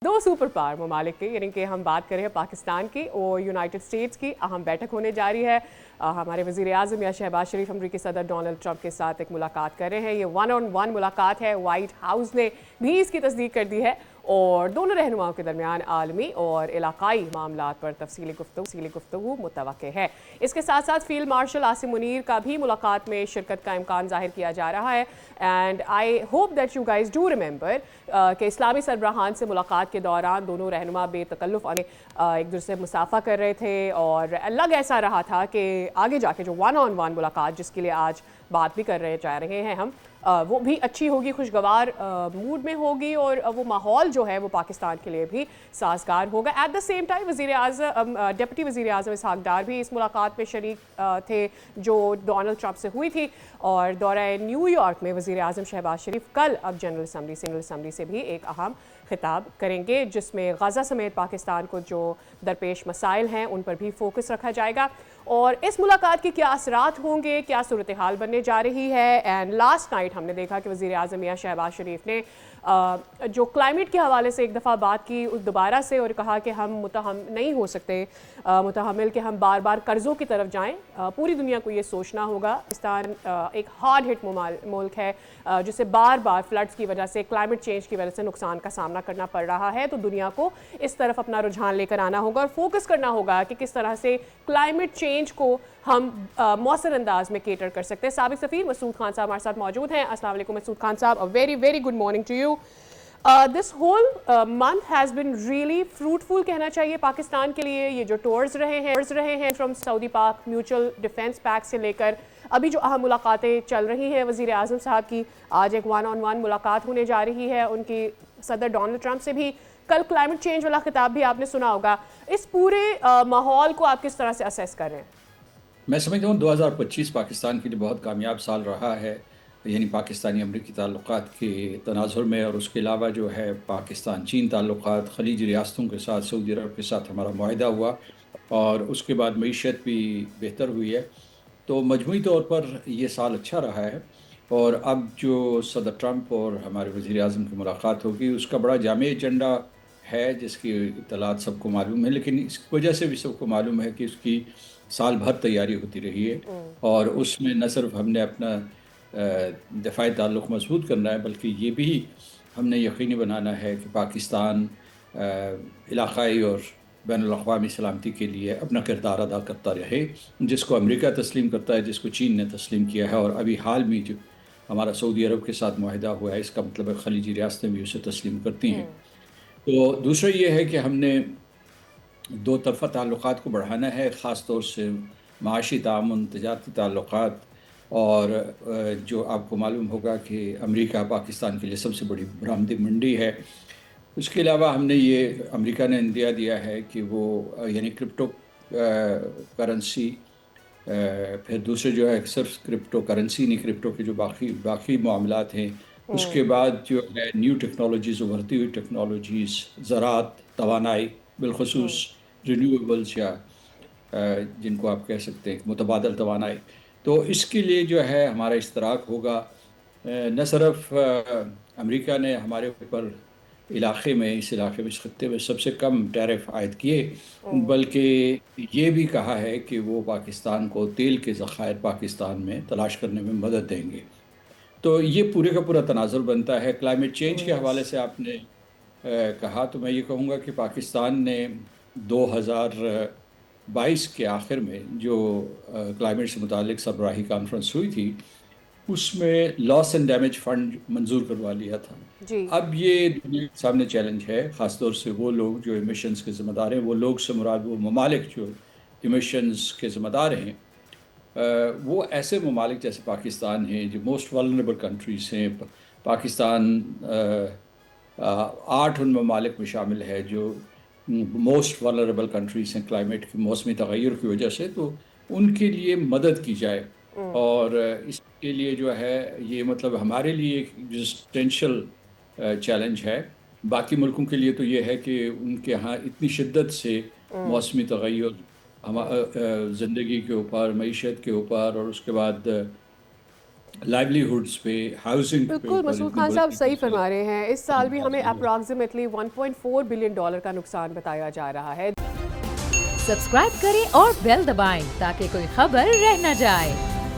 दो super power ममालिक की यानी कि हम बात करें पाकिस्तान की और यूनाइटेड स्टेट्स की अहम बैठक होने जा रही है। हमारे वज़ीर आज़म या शहबाज शरीफ अमरीकी सदर डोनाल्ड ट्रंप के साथ एक मुलाकात कर रहे हैं। ये 1-on-1 मुलाकात है। वाइट हाउस ने भी इसकी तस्दीक कर दी है और दोनों रहनुमाओं के दरमियान आलमी और इलाकाई मामलात पर तफसीली गुफ्तगू मुतवक्के है। इसके साथ साथ फील्ड मार्शल आसिम मुनीर का भी मुलाकात में शिरकत का इम्कान ज़ाहिर किया जा रहा है। And I hope that you guys do remember कि इस्लामी सरबराहान से मुलाकात के दौरान दोनों रहनुमा बेतकल्लुफ़ एक दूसरे से मुसाफा कर रहे थे और लग ऐसा रहा था कि आगे जाके जो 1-on-1 मुलाकात जिसके लिए आज बात भी कर जा रहे हैं हम, वो भी अच्छी होगी, खुशगवार मूड में होगी और वो माहौल जो है वो पाकिस्तान के लिए भी साजगार होगा। At the same time deputy वज़ीर आज़म इसहाक़ डार भी इस मुलाकात में शरीक थे जो डोनाल्ड ट्रंप से हुई थी। और दौरा न्यूयॉर्क में वज़ीर आज़म शहबाज शरीफ कल अब जनरल असम्बली से भी एक अहम खिताब करेंगे जिसमें गज़ा समेत पाकिस्तान को जो दरपेश मसाइल हैं उन पर भी फोकस रखा जाएगा। और इस मुलाकात के क्या असरात होंगे, क्या सूरत हाल बनने जा रही है। एंड लास्ट नाइट हमने देखा कि वज़ीर आज़म या शहबाज शरीफ ने जो क्लाइमेट के हवाले से एक दफ़ा बात की दोबारा से और कहा कि हम मुतहम नहीं हो सकते मुतहमिल कि हम बार बार कर्ज़ों की तरफ जाएं। पूरी दुनिया को ये सोचना होगा। पाकिस्तान एक हार्ड हिट मुल्क है जिसे बार बार फ्लड्स की वजह से, क्लाइमेट चेंज की वजह से नुकसान का सामना करना पड़ रहा है। तो दुनिया को इस तरफ अपना रुझान लेकर आना होगा और फोकस करना होगा कि किस तरह से क्लाइमेट चेंज को हम मौसर अंदाज में केटर कर सकते हैं। साबिक सफ़ीर मसूद खान साहब हमारे साथ मौजूद हैं। अस्सलाम वालेकुम Masood Khan Sahab, a very very good morning to you. This whole month has been really fruitful कहना चाहिए पाकिस्तान के लिए। ये जो टूर्स रहे हैं फ्रॉम सऊदी पाक म्यूचुअल डिफेंस पैक्ट से लेकर अभी जो अहम मुलाकातें चल रही हैं वज़ीर आज़म साहब की, आज एक 1-on-1 मुलाकात होने जा रही है उनकी सदर डोनाल्ड ट्रंप से भी। कल क्लाइमेट चेंज वाला खिताब भी आपने सुना होगा। इस पूरे माहौल को आप किस तरह से असेस कर रहे हैं? मैं समझता हूँ 2025 पाकिस्तान के लिए बहुत कामयाब साल रहा है, यानी पाकिस्तानी अमरीकी ताल्लुकात के तनाजुर में। और उसके अलावा जो है पाकिस्तान चीन ताल्लुकात, खलीजी रियासतों के साथ, सऊदी अरब के साथ हमारा मुआहदा हुआ और उसके बाद मईशत भी बेहतर हुई है। तो मजमूई तौर पर ये साल अच्छा रहा है। और अब जो सदर ट्रंप और हमारे वज़ीर आज़म की मुलाकात होगी उसका बड़ा जामे एजेंडा है जिसकी इत्तलात सबको मालूम है, लेकिन इस वजह से भी सबको मालूम है कि उसकी साल भर तैयारी होती रही है। और उसमें न सिर्फ हमने अपना दफ़ाई ताल्लुक़ मजबूत करना है बल्कि ये भी हमने यकीनी बनाना है कि पाकिस्तान इलाक़ाई और बैनुल-अक़वामी सलामती के लिए अपना किरदार अदा करता रहे, जिसको अमेरिका तस्लीम करता है, जिसको चीन ने तस्लीम किया है। और अभी हाल में जो हमारा सऊदी अरब के साथ मुआहदा हुआ है इसका मतलब है खलीजी रियासतें भी उसे तस्लीम करती हैं। तो दूसरा ये है कि हमने दो तरफ़ा ताल्लुकात को बढ़ाना है, ख़ास तौर से माशी तामुन, तजारती ताल्लुकात। और जो आपको मालूम होगा कि अमेरिका पाकिस्तान के लिए सबसे बड़ी बरामदी मंडी है। उसके अलावा हमने ये अमेरिका ने इंदिया दिया है कि वो यानी क्रिप्टो करेंसी, फिर दूसरे जो है सिर्फ क्रिप्टो करेंसी नहीं, क्रिप्टो के जो बाकी बाकी मामलात हैं। उसके बाद जो है न्यू टेक्नोलॉजीज़, उभरती हुई टेक्नोलॉजीज़, ज़राअत, तवानाई, बिलखसूस रिन्यूएबल्स या जिनको आप कह सकते हैं मुतबादल तवानाई। तो इसके लिए जो है हमारा इश्तराक होगा। न सिर्फ अमेरिका ने हमारे ऊपर इस इलाके में, इस खत्ते में सबसे कम टैरिफ आयद किए, बल्कि ये भी कहा है कि वो पाकिस्तान को तेल के ज़खायर पाकिस्तान में तलाश करने में मदद देंगे। तो ये पूरे का पूरा तनाजुर बनता है। क्लाइमेट चेंज के हवाले से आपने कहा, तो मैं ये कहूँगा कि पाकिस्तान ने 2022 के आखिर में जो क्लाइमेट से मुतालिक सरबराही कॉन्फ्रेंस हुई थी उसमें लॉस एंड डैमेज फंड मंजूर करवा लिया था। जी। अब ये दुनिया के सामने चैलेंज है, ख़ासतौर से वो लोग जो इमिशंस के ज़िम्मेदार हैं, वो लोग से मुराद वो ममालिक जो इमिशंस के ज़िम्मेदार हैं। वो ऐसे ममालिक जैसे पाकिस्तान हैं जो मोस्ट वल्नरेबल कंट्रीज़ हैं। पाकिस्तान 8 उन ममालिक में शामिल है जो मोस्ट वल्नरेबल कंट्रीज़ हैं क्लाइमेट के मौसमी तगैर की वजह से। तो उनके लिए मदद की जाए। और इसके लिए जो है ये मतलब हमारे लिए एक एग्जिस्टेंशियल चैलेंज है। बाकी मुल्कों के लिए तो ये है कि उनके यहाँ इतनी शिद्दत से मौसमी तगैर ज़िंदगी के ऊपर, मईशत के ऊपर और उसके बाद لائیولیہڈس پہ، ہاؤسنگ پہ بالکل مسعود خان صاحب صحیح فرما رہے ہیں. اس سال بھی ہمیں اپروکسیمیٹلی $1.4 بلین کا نقصان بتایا جا رہا ہے. سبسکرائب کریں اور بیل دبائیں تاکہ کوئی خبر رہ نہ جائے.